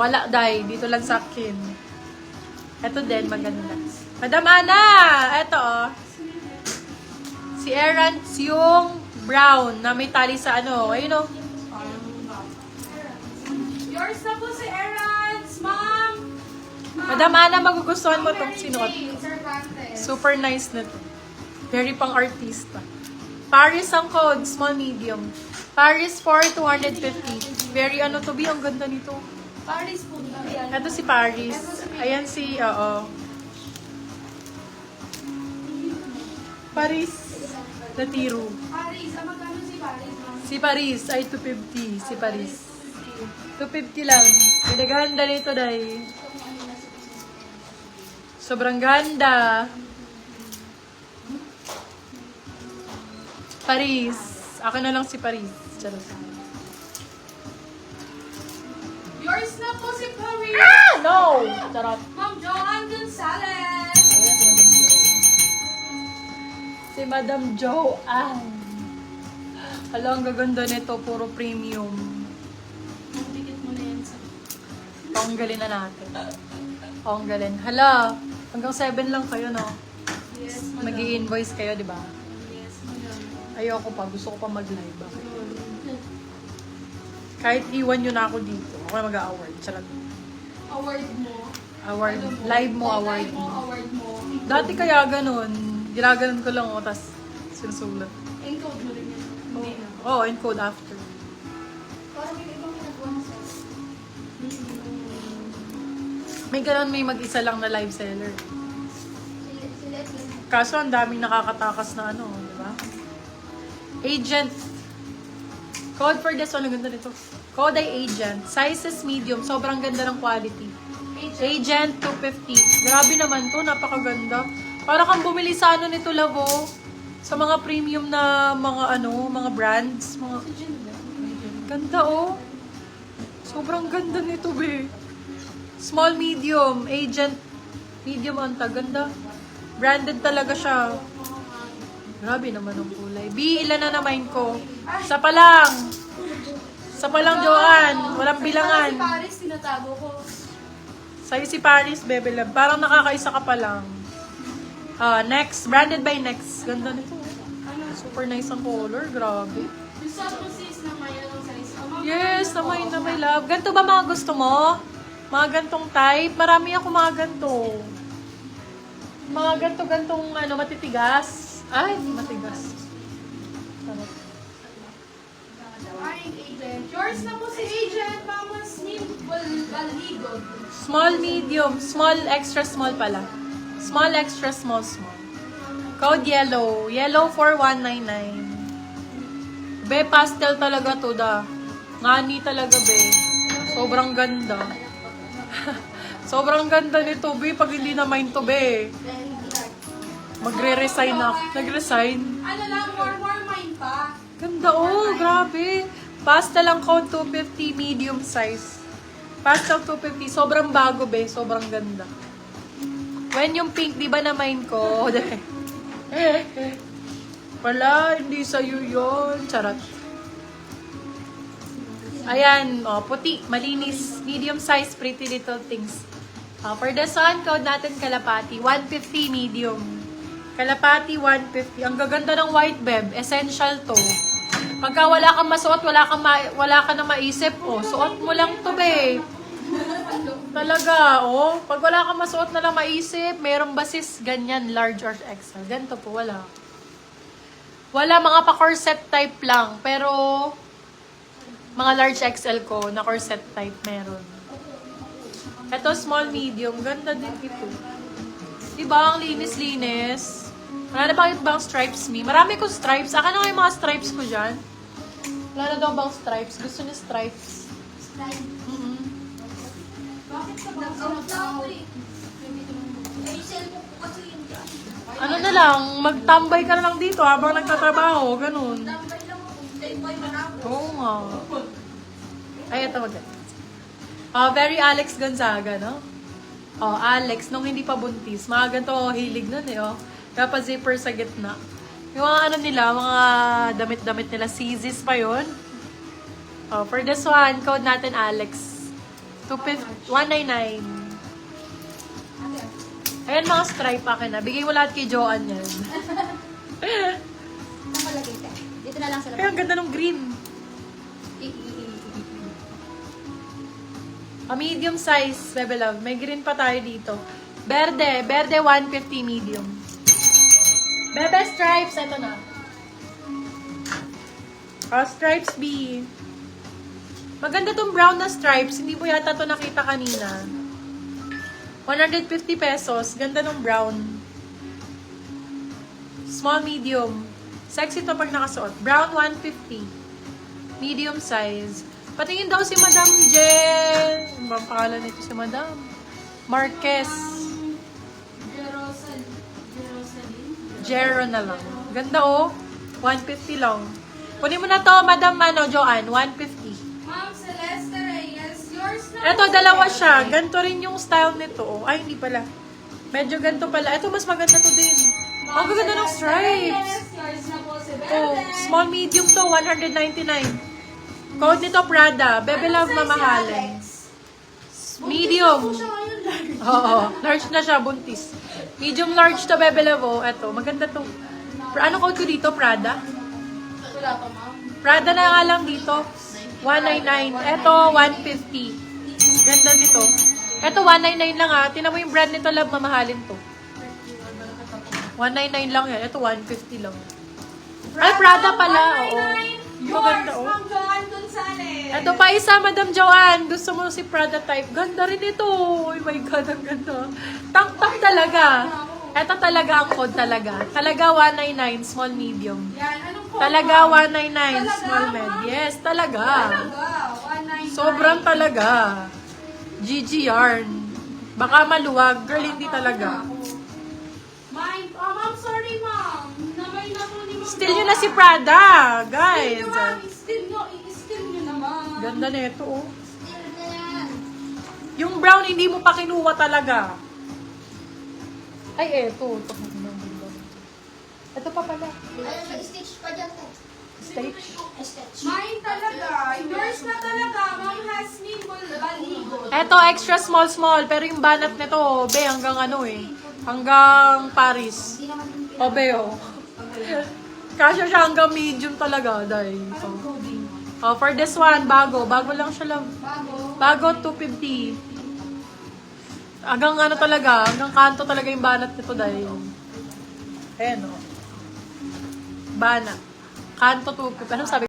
Wala, Day. Dito lang sa akin. Ito din, maganda. Madam Ana! Ito, oh. Si Erance yung brown na may tali sa ano. Ayun, oh. Yours na po si Erance, ma'am! Madam Ana, magugustuhan mo itong sinuot. Cervantes. Super nice na to. Very pang artista. Paris ang code, small medium. Paris for 250. Very ano to be, ang ganda nito. Paris po. Ito si Paris. Ayan si, oo. Paris. Natiro. Paris, magkano si Paris, ma'am? Si Paris ay 250. Si Paris. 250 lang. Pinaganda nito dahil. Sobrang ganda. Paris. Akin na lang si Paris. Charot. Yours na po si Paris! Ah! No! Charot. Ma'am Joanne Gonzalez! Si Madam Joanne. Hala, ang gaganda nito. Puro premium. Magdikit mo na yan sa... Paunggalin na natin. Paunggalin. Hala, hanggang 7 lang kayo, no? Yes, madam. Mag-i-invoice kayo, di ba? Yes, madam. Ayoko pa. Gusto ko pa mag-live. Bakit? Kahit iwan nyo na ako dito. Ako na mag-award. Charot. Award mo. Award. Ano mo? Live mo, award Live mo, mo. award mo. Dati kaya ganun. Ginaganon ko lang, tapos sinusulat. Encode mo rin yan. Hindi na. Oh, encode after. Parang yung ibang ginagawa na sa... May ganun, may mag-isa lang na live seller. Kaso ang daming nakakatakas na ano, di ba? Agent. Code for this one, ang ganda nito. Code ay agent. Sizes medium, sobrang ganda ng quality. Agent 250. Grabe naman to, napakaganda. Para kang bumili sa ano nito, Lavo. Sa mga premium na mga ano, mga brands. Mga... Ganda oh. Sobrang ganda nito, be. Small, medium. Agent. Medium anta. Ganda. Branded talaga siya. Grabe naman ang kulay. B, ilan na naman ko? Isa pa lang. Isa pa lang, Joanne. Walang bilangan. Si Paris, tinatago ko. Sa'yo si Paris, Bebe Love. Parang nakakaisa ka pa lang. Next. Branded by Next. Ganda nito. Super nice ang color. Grabe. Yung sa sis na may anong size. Yes, na may love. Ganto ba mga gusto mo? Mga gantong type? Marami ako mga ganto. Mga ganto-gantong ano, matitigas. Ay, hindi matigas. Sarap. Ay, agent. Yours na po si agent. Mama Smith Baligod. Small, medium. Small, extra small pala. Small, extra small, small. Code yellow. Yellow for 199. Be, pastel talaga to da. Ngani talaga, be. Sobrang ganda. Sobrang ganda nito, be. Pag hindi na mine to, be. Magre-resign na. Nag-resign. Ano lang, more mine pa. Ganda, oh. Grabe. Pastel ang code 250, medium size. Pastel 250. Sobrang bago, be. Sobrang ganda. When yung pink, di ba na mine ko? Wala, hindi sa'yo yun. Charot. Ayan, oh, puti, malinis, medium size, pretty little things. For this one, code natin kalapati, 150 medium. Kalapati, 150. Ang gaganda ng white beb, essential to. Pagka wala kang masuot, wala ka na maisip, oh, suot mo lang to, be. Talaga, oh. Pag wala kang masuot na lang maisip, merong basis ganyan, large or XL. Ganito po, wala. Wala, mga pa-corset type lang. Pero, mga large XL ko, na corset type meron. Ito, small, medium. Ganda din ito. Diba, ang linis-linis. Wala na bakit bang stripes me? Marami kong stripes. Akin na yung mga stripes ko dyan. Wala na daw bang stripes? Gusto niya stripes. Bakit sa bang sinataw? Ay, cellphone ko kasi yun dyan. Ano na lang, magtambay ka na lang dito habang nagtatrabaho. Ganun. Tambay lang ako. Playboy man ako. Oo nga. Ay, ito maganda. Very Alex Gonzaga, no? Oh, Alex, nung hindi pa buntis. Mga ganito, hilig nun eh, oh. Kaya zipper sa gitna. Yung mga ano nila, mga damit-damit nila, CZs pa yun. Oh, for this one, code natin Alex. 199. Ayan mga stripe akin na. Bigay mo lahat kay Joanne yan. Saan palagay ka? Dito na lang sa Ay, labas. ang ganda ng green. A medium size, Bebe Love. May green pa tayo dito. Berde 150 medium. Bebe stripes, ito na. Stripes B. Maganda tong brown na stripes. Hindi mo yata to nakita kanina. 150 pesos. Ganda nung brown. Small, medium. Sexy to pag nakasuot. Brown, 150. Medium size. Patingin daw si Madam Jen. Ano ba ang pangalan nito si Madam? Marquez. Jero na lang. Ganda oh. 150 lang. Kunin mo na to, Madam Joanne. 150. Ma'am Celeste Reyes, yours na. Ito, dalawa siya. Ganto rin yung style nito. Oh. Ay, hindi pala. Medyo ganto pala. Ito, mas maganda to din. Ang ganda ng stripes. Yours na po si Oh, Berde. small medium to, 199. Code nito Prada. Bebe Love mamahalin. Medium. Oo, large na siya, buntis. Medium large to Bebe Love. Oh, eto, maganda to. Ano code ko dito? Prada? Wala pa, ma'am. Prada na nga lang dito. 199. Eto, 150. Ganda dito. Eto, 199 lang ha. Tinan mo yung brand nito, Love, mamahalin to. 199 lang yan. Ito, 150 lang. Ay, Prada pala. Oo. Maganda, oh. Ma'am Joanne Gonzalez. Ito pa isa, Madam Joanne. Gusto mo si Prada type. Ganda rin ito. Oh my God, ang ganda. Tank-tank talaga. Ito talaga ang code talaga. Talaga 199, small medium. Yan, anong po? Talaga 199, Talaga, small med. ma'am? Yes, talaga. Talaga, 199. Sobrang talaga. GG yarn. Baka maluwag. Girl, hindi talaga. Ma'am, sorry ma'am. Namay na po ni ma'am. Still nyo na si Prada, guys. Still nyo naman. Ganda na ito, oh. Still na yan. Yung brown, hindi mo pa kinuha talaga. Ay, eto. Ito pa pala. Ayun, may stitch pa dyan eh. Stitch. Stitch. Mine talaga. Yours na talaga. Ma'am Hasmin Baligo. Eto, extra small. Pero yung banat nito, be, hanggang ano eh. Hanggang Paris. Hindi naman yung O, be, oh. Kasya siya hanggang medium talaga, dahil. Oh, for this one, bago. Bago lang siya lang. bago. Bago, 250. Hanggang ano talaga, hanggang kanto talaga yung banat nito dahil. Ayan, oh. Banat. Kanto 250. Anong sabi?